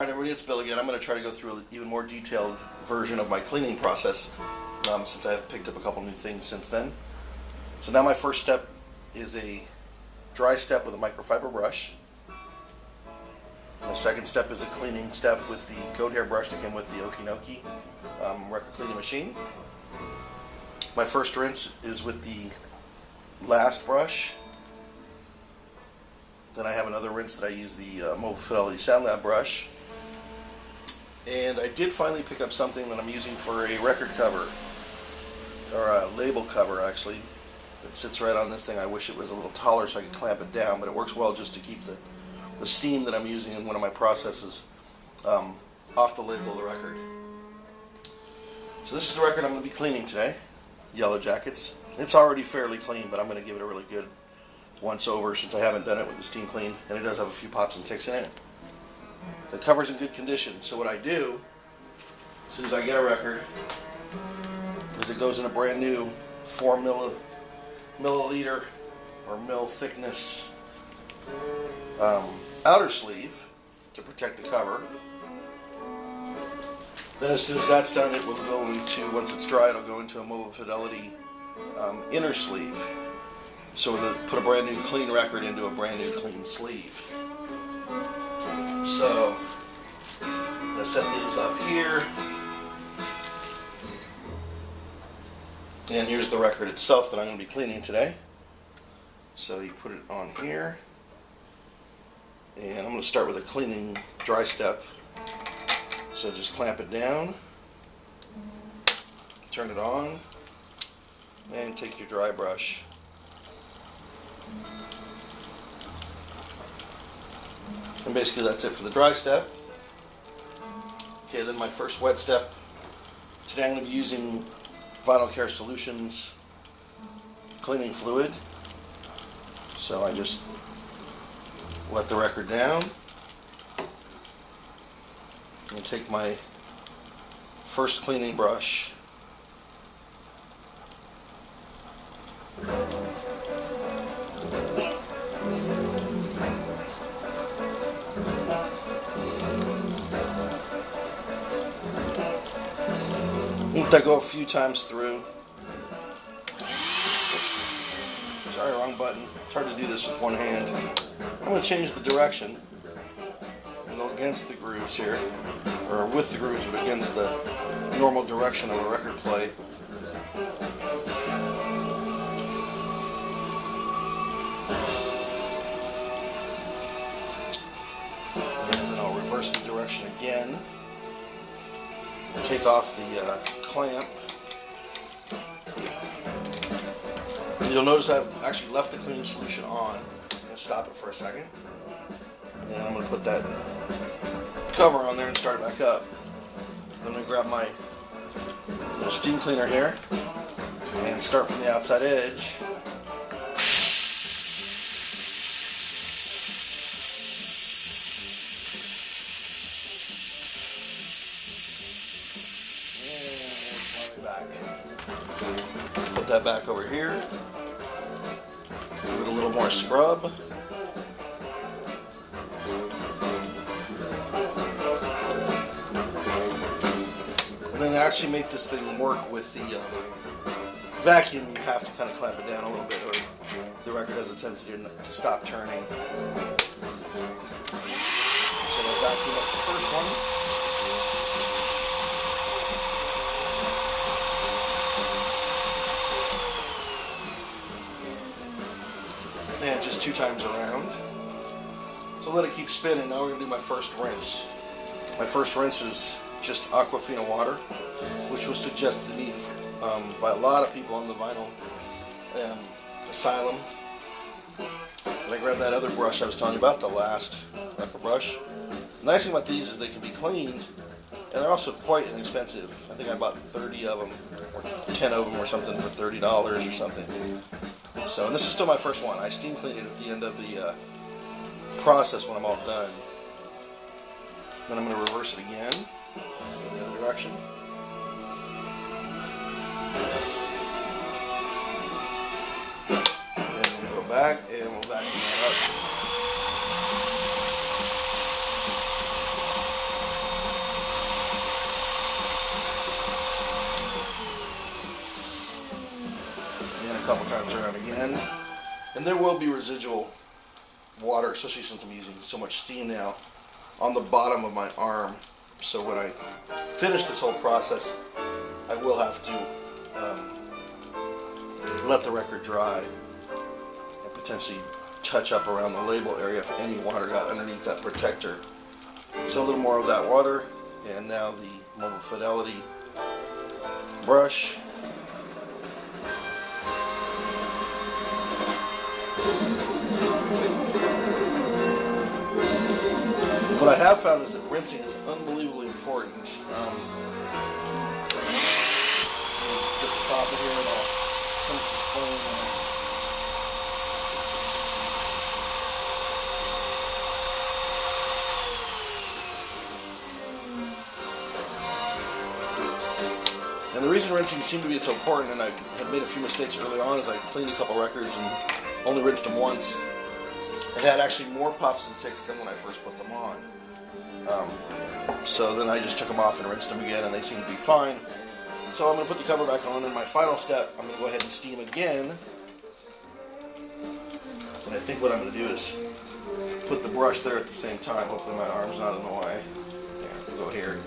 Alright everybody, it's Bill again. I'm going to try to go through an even more detailed version of my cleaning process since I've picked up a couple new things since then. So now my first step is a dry step with a microfiber brush. My second step is a cleaning step with the goat hair brush that came with the Okki record cleaning machine. My first rinse is with the last brush. Then I have another rinse that I use the Mobile Fidelity Sound Lab brush. And I did finally pick up something that I'm using for a record cover, or a label cover actually. It sits right on this thing. I wish it was a little taller so I could clamp it down, but it works well just to keep the steam that I'm using in one of my processes off the label of the record. So this is the record I'm going to be cleaning today, Yellow Jackets. It's already fairly clean, but I'm going to give it a really good once over since I haven't done it with the steam clean, and it does have a few pops and ticks in it. The cover's in good condition, so what I do as soon as I get a record is it goes in a brand new 4 milliliter or mil thickness outer sleeve to protect the cover. Then as soon as that's done, it will go into, once it's dry, it'll go into a Mobile Fidelity inner sleeve. So we'll put a brand new clean record into a brand new clean sleeve. So I'm going to set these up here. And here's the record itself that I'm going to be cleaning today. So you put it on here. And I'm going to start with a cleaning dry step. So just clamp it down, turn it on, and take your dry brush. And basically that's it for the dry step. Okay, then my first wet step. Today I'm going to be using Vinyl Care Solutions cleaning fluid. So I just wet the record down. And take my first cleaning brush. Let that go a few times through. Oops. Sorry, wrong button. It's hard to do this with one hand. I'm going to change the direction and go against the grooves here, or with the grooves, but against the normal direction of a record play. And then I'll reverse the direction again. Take off the clamp. And you'll notice I've actually left the cleaning solution on. I'm going to stop it for a second. And I'm going to put that cover on there and start it back up. I'm going to grab my little steam cleaner here and start from the outside edge. Put that back over here. Give it a little more scrub. And then to actually make this thing work with the vacuum, you have to kind of clamp it down a little bit, or the record has a tendency to stop turning. So I'll vacuum up the first one. And just 2 times around. So let it keep spinning. Now we're going to do my first rinse. My first rinse is just Aquafina water, which was suggested to me by a lot of people on the vinyl asylum. And I grabbed that other brush I was telling you about, the last record brush. The nice thing about these is they can be cleaned, and they're also quite inexpensive. I think I bought 30 of them, or 10 of them or something for $30 or something. So, and this is still my first one. I steam clean it at the end of the process when I'm all done. Then I'm going to reverse it again, go the other direction. And then go back and we'll vacuum that up. couple times around again. And there will be residual water, especially since I'm using so much steam now, on the bottom of my arm. So when I finish this whole process, I will have to let the record dry and potentially touch up around the label area if any water got underneath that protector. So a little more of that water, and now the Mobile Fidelity brush. What I have found is that rinsing is unbelievably important. Get the top of here and I'll finish this flame. And the reason rinsing seemed to be so important, and I had made a few mistakes early on, is I cleaned a couple records and only rinsed them once. It had actually more pops and ticks than when I first put them on. So then I just took them off and rinsed them again, and they seemed to be fine. So I'm going to put the cover back on, and my final step, I'm going to go ahead and steam again. And I think what I'm going to do is put the brush there at the same time. Hopefully my arm's not in the way. Yeah, we'll go here.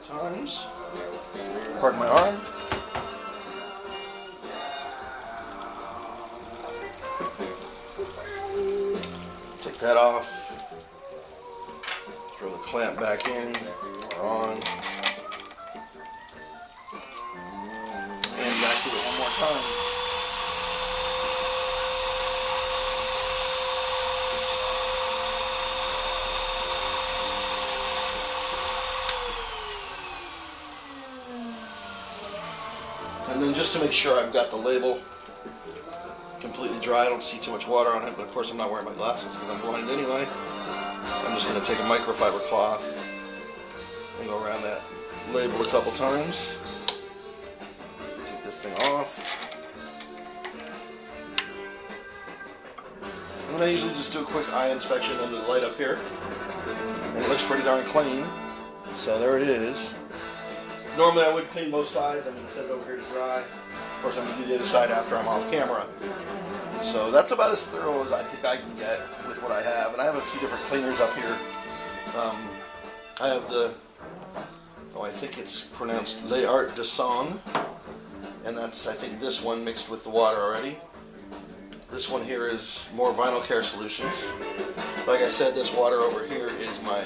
Times. Pardon my arm. Take that off. Throw the clamp back in. On. And back to it one more time. And then just to make sure I've got the label completely dry, I don't see too much water on it, but of course I'm not wearing my glasses because I'm blind anyway. I'm just going to take a microfiber cloth and go around that label a couple times. Take this thing off. And then I usually just do a quick eye inspection under the light up here. And it looks pretty darn clean. So there it is. Normally I would clean both sides. I'm going to set it over here to dry. Of course I'm going to do the other side after I'm off camera. So that's about as thorough as I think I can get with what I have. And I have a few different cleaners up here. I have the, I think it's pronounced Les Arts de Son. And that's, I think, this one mixed with the water already. This one here is more Vinyl Care Solutions. Like I said, this water over here is my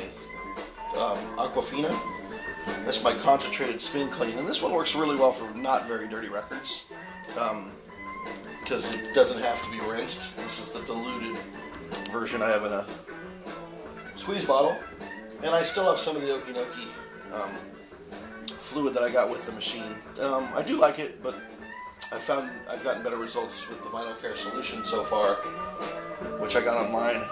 Aquafina. That's my concentrated spin clean, and this one works really well for not very dirty records because it doesn't have to be rinsed. This is the diluted version I have in a squeeze bottle, and I still have some of the Okki fluid that I got with the machine. I do like it, but I've gotten better results with the Vinyl Care Solution so far, which I got online.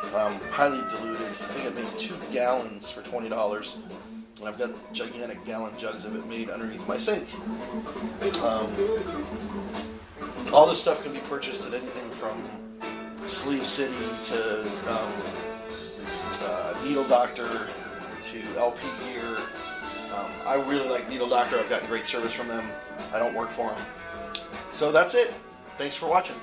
Highly diluted. I think it made 2 gallons for $20. And I've got gigantic gallon jugs of it made underneath my sink. All this stuff can be purchased at anything from Sleeve City to Needle Doctor to LP Gear. I really like Needle Doctor. I've gotten great service from them. I don't work for them. So that's it. Thanks for watching.